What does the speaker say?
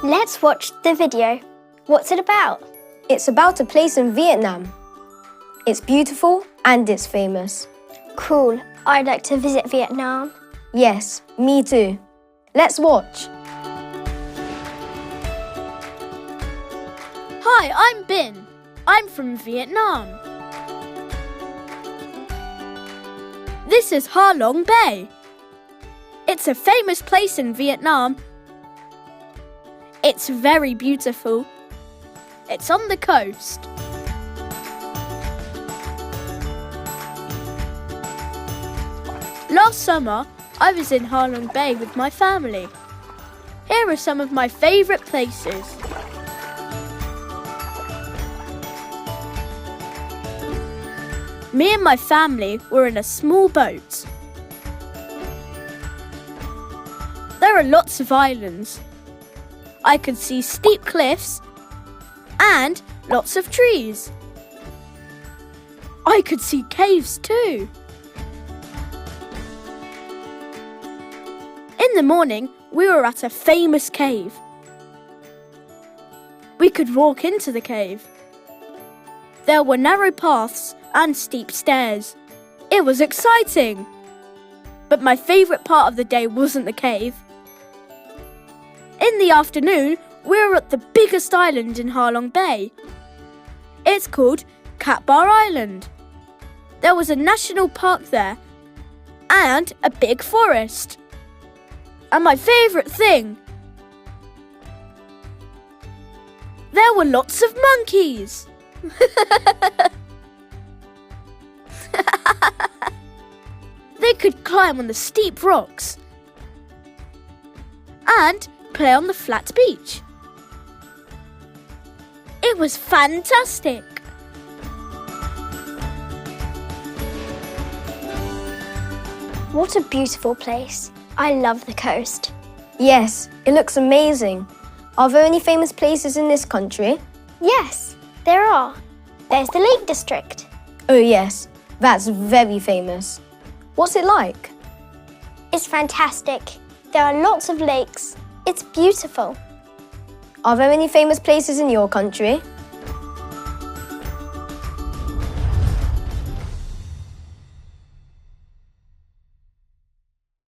Let's watch the video. What's it about? It's about a place in Vietnam. It's beautiful and it's famous. Cool. I'd like to visit Vietnam. Yes, me too. Let's watch. Hi, I'm Bin. I'm from Vietnam. This is Ha Long Bay. It's a famous place in Vietnam. It's very beautiful. It's on the coast. Last summer, I was in Ha Long Bay with my family. Here are some of my favourite places. Me and my family were in a small boat. There are lots of islands. I could see steep cliffs and lots of trees. I could see caves too. In the morning, we were at a famous cave. We could walk into the cave. There were narrow paths and steep stairs. It was exciting. But my favourite part of the day wasn't the cave. In the afternoon, we were at the biggest island in Ha Long Bay. It's called Cat Bar Island. There was a national park there and a big forest. And my favourite thing, there were lots of monkeys. They could climb on the steep rocks and play on the flat beach. It was fantastic. What a beautiful place. I love the coast. Yes, it looks amazing. Are there any famous places in this country? Yes, there are. There's the Lake District. Oh yes, that's very famous. What's it like? It's fantastic. There are lots of lakes. It's beautiful. Are there any famous places in your country?